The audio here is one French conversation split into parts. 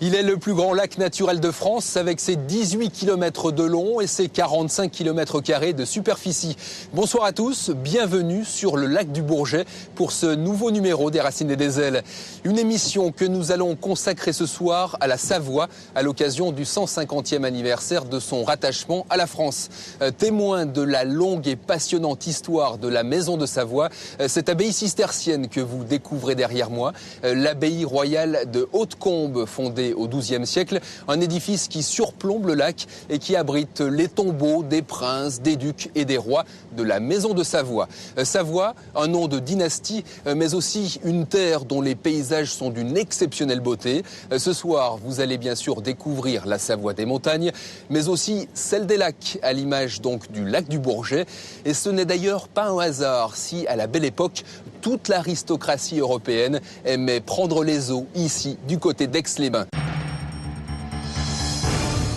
Il est le plus grand lac naturel de France avec ses 18 km de long et ses 45 km² de superficie. Bonsoir à tous, bienvenue sur le lac du Bourget pour ce nouveau numéro des Racines et des Ailes. Une émission que nous allons consacrer ce soir à la Savoie à l'occasion du 150e anniversaire de son rattachement à la France. Témoin de la longue et passionnante histoire de la Maison de Savoie, cette abbaye cistercienne que vous découvrez derrière moi, l'abbaye royale de Hautecombe fondée au XIIe siècle, un édifice qui surplombe le lac et qui abrite les tombeaux des princes, des ducs et des rois de la Maison de Savoie. Savoie, un nom de dynastie, mais aussi une terre dont les paysages sont d'une exceptionnelle beauté. Ce soir, vous allez bien sûr découvrir la Savoie des montagnes, mais aussi celle des lacs, à l'image donc du lac du Bourget. Et ce n'est d'ailleurs pas un hasard si, à la belle époque, toute l'aristocratie européenne aimait prendre les eaux ici, du côté d'Aix-les-Bains.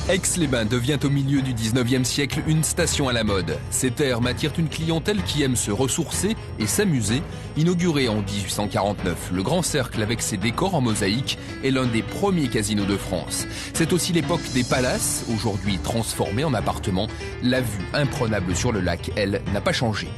Aix-les-Bains devient au milieu du 19e siècle une station à la mode. Ces termes attirent une clientèle qui aime se ressourcer et s'amuser. Inauguré en 1849, le Grand Cercle avec ses décors en mosaïque est l'un des premiers casinos de France. C'est aussi l'époque des palaces, aujourd'hui transformés en appartements. La vue imprenable sur le lac, elle, n'a pas changé.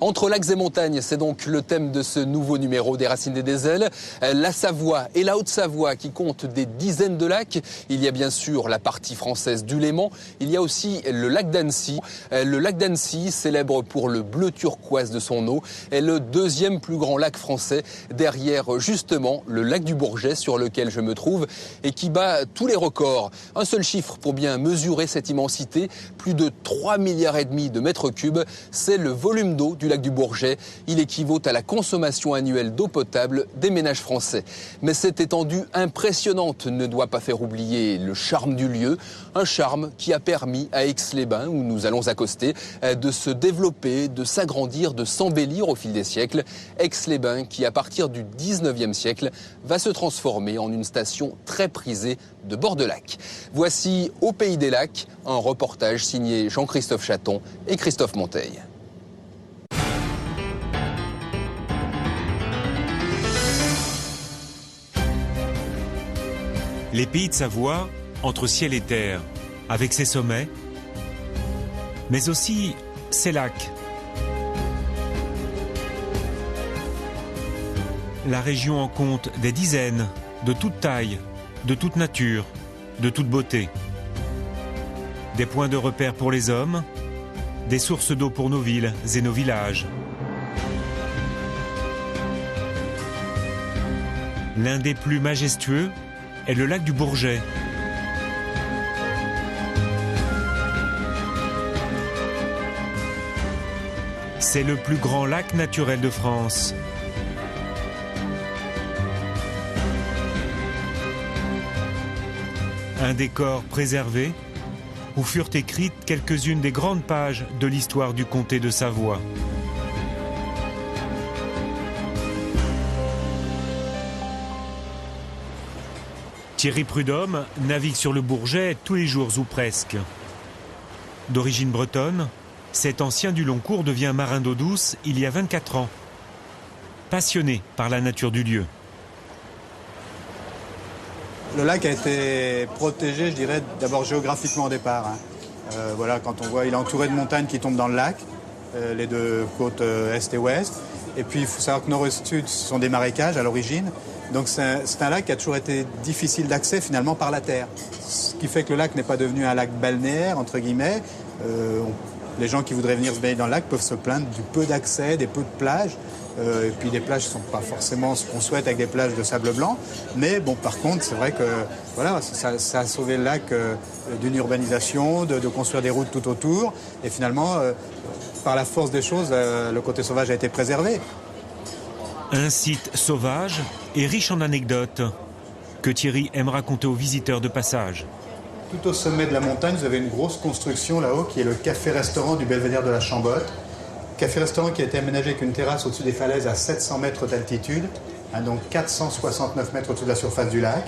Entre lacs et montagnes, c'est donc le thème de ce nouveau numéro des Racines et des Ailes. La Savoie et la Haute-Savoie qui comptent des dizaines de lacs. Il y a bien sûr la partie française du Léman. Il y a aussi le lac d'Annecy. Le lac d'Annecy, célèbre pour le bleu turquoise de son eau, est le deuxième plus grand lac français, derrière justement le lac du Bourget sur lequel je me trouve et qui bat tous les records. Un seul chiffre pour bien mesurer cette immensité, plus de 3,5 milliards de mètres cubes, c'est le volume d'eau du lac du Bourget. Il équivaut à la consommation annuelle d'eau potable des ménages français. Mais cette étendue impressionnante ne doit pas faire oublier le charme du lieu, un charme qui a permis à Aix-les-Bains, où nous allons accoster, de se développer, de s'agrandir, de s'embellir au fil des siècles. Aix-les-Bains qui, à partir du 19e siècle, va se transformer en une station très prisée de bord de lac. Voici Au Pays des Lacs, un reportage signé Jean-Christophe Chaton et Christophe Monteil. Les pays de Savoie, entre ciel et terre, avec ses sommets, mais aussi ses lacs. La région en compte des dizaines, de toute taille, de toute nature, de toute beauté. Des points de repère pour les hommes, des sources d'eau pour nos villes et nos villages. L'un des plus majestueux est le lac du Bourget. C'est le plus grand lac naturel de France. Un décor préservé où furent écrites quelques-unes des grandes pages de l'histoire du comté de Savoie. Thierry Prudhomme navigue sur le Bourget tous les jours ou presque. D'origine bretonne, cet ancien du long cours devient marin d'eau douce il y a 24 ans. Passionné par la nature du lieu. Le lac a été protégé, je dirais, d'abord géographiquement au départ. Voilà, quand on voit, il est entouré de montagnes qui tombent dans le lac, les deux côtes est et ouest. Et puis il faut savoir que nord et sud, ce sont des marécages à l'origine. Donc c'est un lac qui a toujours été difficile d'accès finalement par la terre. Ce qui fait que le lac n'est pas devenu un lac balnéaire, entre guillemets. Les gens qui voudraient venir se baigner dans le lac peuvent se plaindre du peu d'accès, des peu de plages. Et puis les plages ne sont pas forcément ce qu'on souhaite avec des plages de sable blanc. Mais bon, par contre, c'est vrai que voilà, ça a sauvé le lac d'une urbanisation, de construire des routes tout autour. Et finalement, par la force des choses, le côté sauvage a été préservé. Un site sauvage et riche en anecdotes que Thierry aime raconter aux visiteurs de passage. Tout au sommet de la montagne, vous avez une grosse construction là-haut qui est le café-restaurant du belvédère de la Chambotte. Café-restaurant qui a été aménagé avec une terrasse au-dessus des falaises à 700 mètres d'altitude, donc 469 mètres au-dessus de la surface du lac.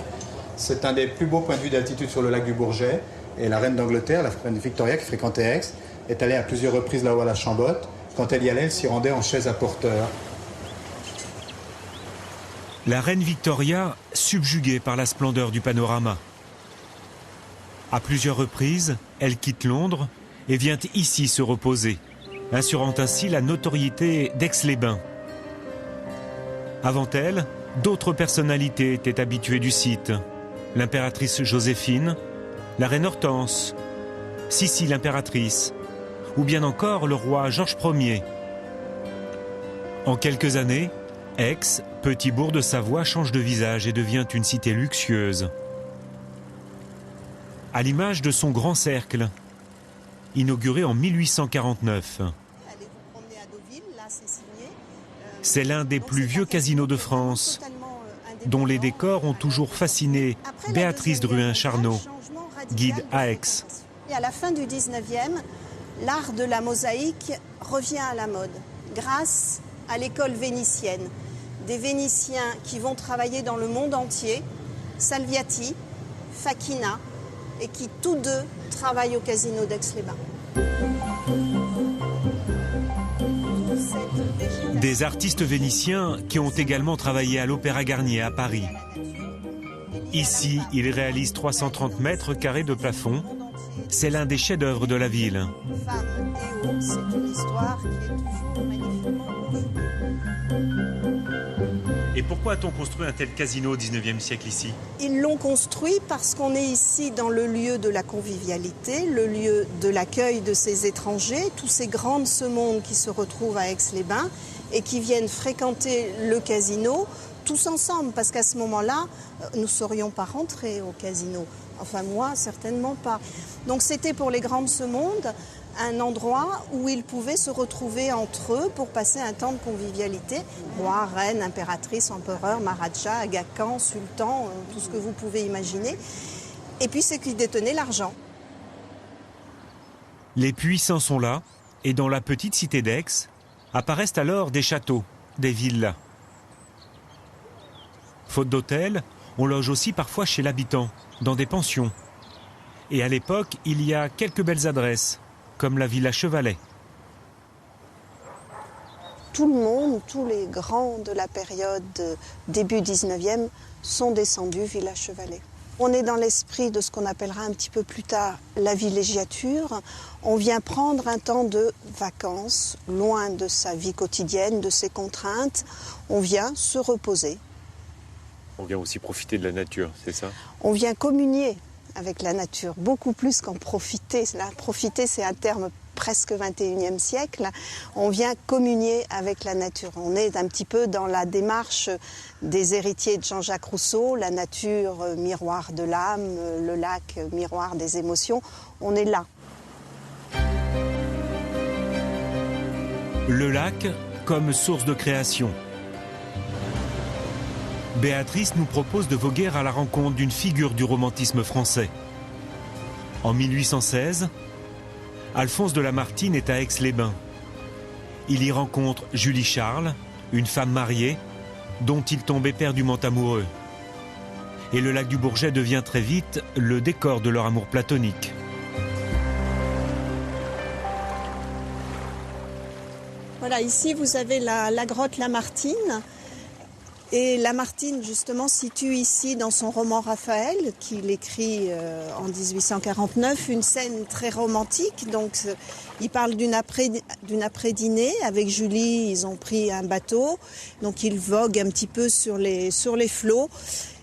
C'est un des plus beaux points de vue d'altitude sur le lac du Bourget. Et la reine d'Angleterre, la reine Victoria, qui fréquentait Aix, est allée à plusieurs reprises là-haut à la Chambotte. Quand elle y allait, elle s'y rendait en chaise à porteur. La reine Victoria, subjuguée par la splendeur du panorama. À plusieurs reprises, elle quitte Londres et vient ici se reposer, assurant ainsi la notoriété d'Aix-les-Bains. Avant elle, d'autres personnalités étaient habituées du site. L'impératrice Joséphine, la reine Hortense, Sissi l'impératrice, ou bien encore le roi Georges Ier. En quelques années, Aix, petit bourg de Savoie, change de visage et devient une cité luxueuse. À l'image de son grand cercle, inauguré en 1849. C'est l'un des plus vieux casinos de France, dont les décors ont toujours fasciné Béatrice Drouin-Charnot, guide à Aix. Et à la fin du 19e, l'art de la mosaïque revient à la mode, grâce à l'école vénitienne. Des Vénitiens qui vont travailler dans le monde entier, Salviati, Facchina, et qui tous deux travaillent au casino d'Aix-les-Bains. Des artistes vénitiens qui ont également travaillé à l'Opéra Garnier à Paris. Ici, ils réalisent 330 mètres carrés de plafond. C'est l'un des chefs-d'œuvre de la ville. C'est une histoire qui est toujours magnifiquement conçue. Et pourquoi a-t-on construit un tel casino au 19e siècle ici? Ils l'ont construit parce qu'on est ici dans le lieu de la convivialité, le lieu de l'accueil de ces étrangers, tous ces grands de ce monde qui se retrouvent à Aix-les-Bains et qui viennent fréquenter le casino tous ensemble, parce qu'à ce moment-là, nous ne serions pas rentrés au casino. Enfin, moi, certainement pas. Donc c'était pour les grands de ce monde un endroit où ils pouvaient se retrouver entre eux pour passer un temps de convivialité. Roi, reine, impératrice, empereur, maharaja, aga Khan, sultan, tout ce que vous pouvez imaginer. Et puis c'est qu'ils détenaient l'argent. Les puissants sont là, et dans la petite cité d'Aix, apparaissent alors des châteaux, des villas. Faute d'hôtel, on loge aussi parfois chez l'habitant, dans des pensions. Et à l'époque, il y a quelques belles adresses, comme la Villa Chevalet. Tout le monde, tous les grands de la période début 19e sont descendus Villa Chevalet. On est dans l'esprit de ce qu'on appellera un petit peu plus tard la villégiature. On vient prendre un temps de vacances, loin de sa vie quotidienne, de ses contraintes. On vient se reposer. On vient aussi profiter de la nature, c'est ça? On vient communier avec la nature, beaucoup plus qu'en profiter. Là, profiter, c'est un terme presque 21e siècle. On vient communier avec la nature. On est un petit peu dans la démarche des héritiers de Jean-Jacques Rousseau, la nature, miroir de l'âme, le lac, miroir des émotions. On est là. Le lac comme source de création. Béatrice nous propose de voguer à la rencontre d'une figure du romantisme français. En 1816, Alphonse de Lamartine est à Aix-les-Bains. Il y rencontre Julie Charles, une femme mariée, dont il tombe éperdument amoureux. Et le lac du Bourget devient très vite le décor de leur amour platonique. Voilà, ici vous avez la grotte Lamartine. Et Lamartine, justement, situe ici, dans son roman Raphaël, qu'il écrit en 1849, une scène très romantique. Donc, il parle d'une après-dînée. Avec Julie, ils ont pris un bateau. Donc, ils voguent un petit peu sur les flots.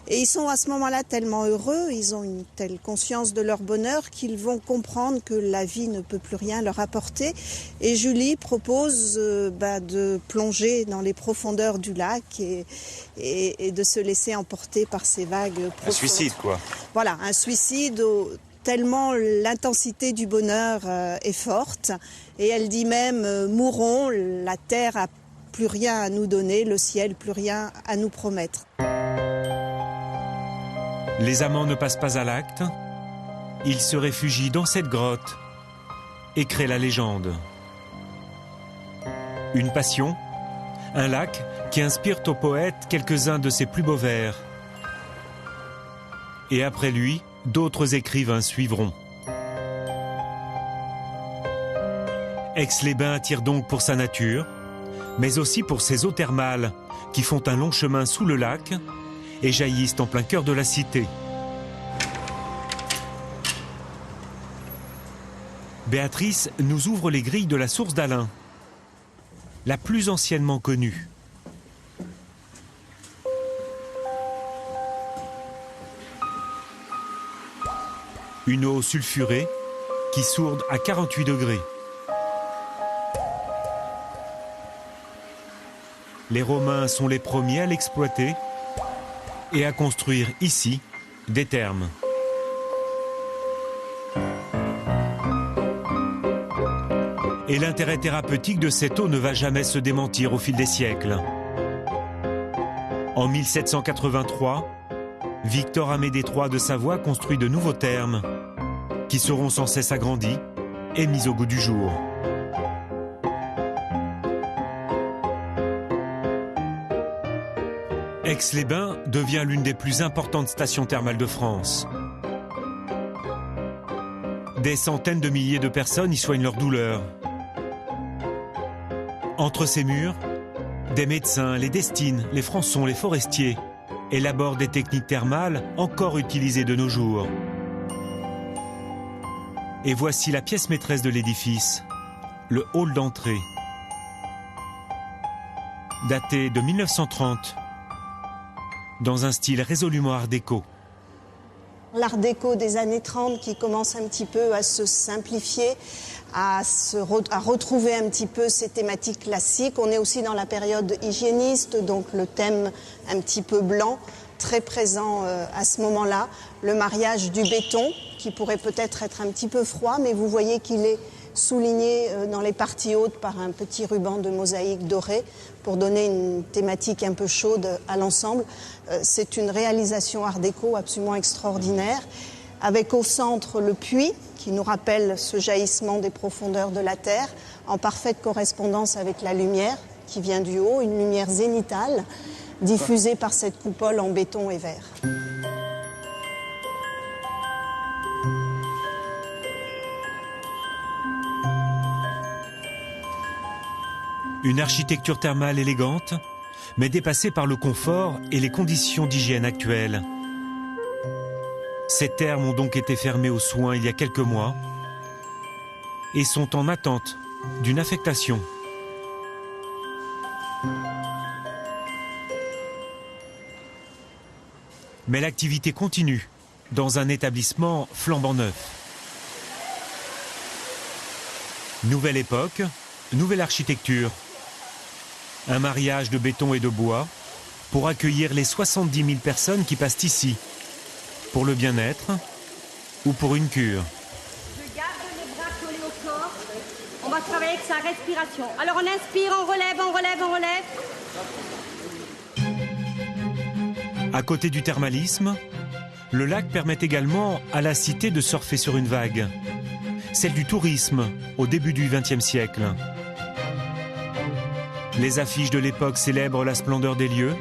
Et ils sont à ce moment-là tellement heureux, ils ont une telle conscience de leur bonheur qu'ils vont comprendre que la vie ne peut plus rien leur apporter. Et Julie propose de plonger dans les profondeurs du lac et de se laisser emporter par ces vagues profondes. Un suicide, quoi. Voilà, un suicide tellement l'intensité du bonheur est forte. Et elle dit même, mourons, la terre a plus rien à nous donner, le ciel plus rien à nous promettre. Les amants ne passent pas à l'acte. Ils se réfugient dans cette grotte et créent la légende. Une passion, un lac qui inspire au poète quelques-uns de ses plus beaux vers. Et après lui, d'autres écrivains suivront. Aix-les-Bains attire donc pour sa nature, mais aussi pour ses eaux thermales qui font un long chemin sous le lac et jaillissent en plein cœur de la cité. Béatrice nous ouvre les grilles de la source d'Alain, la plus anciennement connue. Une eau sulfurée qui sourde à 48 degrés. Les Romains sont les premiers à l'exploiter et à construire ici des thermes. Et l'intérêt thérapeutique de cette eau ne va jamais se démentir au fil des siècles. En 1783, Victor Amédée III de Savoie construit de nouveaux thermes qui seront sans cesse agrandis et mis au goût du jour. Aix-les-Bains devient l'une des plus importantes stations thermales de France. Des centaines de milliers de personnes y soignent leurs douleurs. Entre ces murs, des médecins, les destines, les francs-maçons, les forestiers élaborent des techniques thermales encore utilisées de nos jours. Et voici la pièce maîtresse de l'édifice, le hall d'entrée. Daté de 1930, dans un style résolument art déco. L'art déco des années 30 qui commence un petit peu à se simplifier, à retrouver un petit peu ces thématiques classiques. On est aussi dans la période hygiéniste, donc le thème un petit peu blanc, très présent à ce moment-là. Le mariage du béton, qui pourrait peut-être être un petit peu froid, mais vous voyez qu'il est souligné dans les parties hautes par un petit ruban de mosaïque dorée pour donner une thématique un peu chaude à l'ensemble. C'est une réalisation art déco absolument extraordinaire, avec au centre le puits qui nous rappelle ce jaillissement des profondeurs de la Terre, en parfaite correspondance avec la lumière qui vient du haut, une lumière zénitale diffusée par cette coupole en béton et verre. Une architecture thermale élégante, mais dépassée par le confort et les conditions d'hygiène actuelles. Ces thermes ont donc été fermés aux soins il y a quelques mois et sont en attente d'une affectation. Mais l'activité continue dans un établissement flambant neuf. Nouvelle époque, nouvelle architecture. Un mariage de béton et de bois pour accueillir les 70 000 personnes qui passent ici, pour le bien-être ou pour une cure. Je garde les bras collés au corps. On va travailler avec sa respiration. Alors on inspire, on relève, on relève, on relève. À côté du thermalisme, le lac permet également à la cité de surfer sur une vague, celle du tourisme au début du XXe siècle. Les affiches de l'époque célèbrent la splendeur des lieux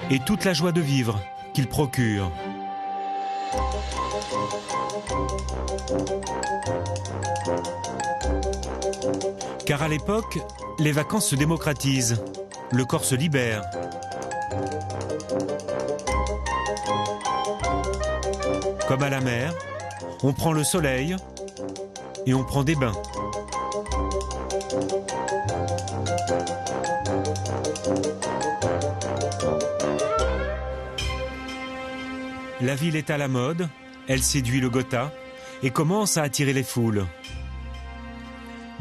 et toute la joie de vivre qu'ils procurent. Car à l'époque, les vacances se démocratisent, le corps se libère. Comme à la mer, on prend le soleil et on prend des bains. La ville est à la mode, elle séduit le Gotha et commence à attirer les foules.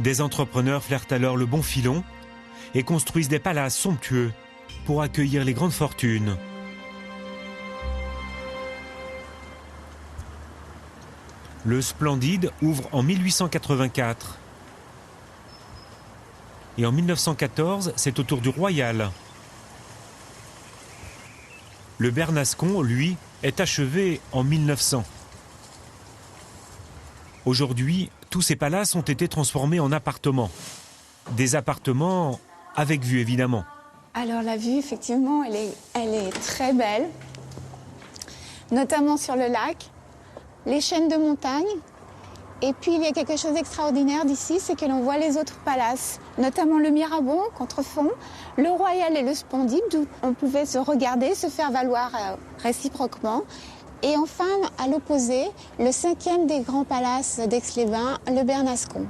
Des entrepreneurs flairent alors le bon filon et construisent des palaces somptueux pour accueillir les grandes fortunes. Le Splendide ouvre en 1884. Et en 1914, c'est au tour du Royal. Le Bernascon, lui, est achevé en 1900. Aujourd'hui, tous ces palaces ont été transformés en appartements. Des appartements avec vue, évidemment. Alors la vue, effectivement, elle est très belle, notamment sur le lac, les chaînes de montagnes Et puis il y a quelque chose d'extraordinaire d'ici, c'est que l'on voit les autres palaces, notamment le Mirabeau, contrefond, le Royal et le Splendide, où on pouvait se regarder, se faire valoir réciproquement. Et enfin, à l'opposé, le 5e des grands palaces d'Aix-les-Bains, le Bernascon.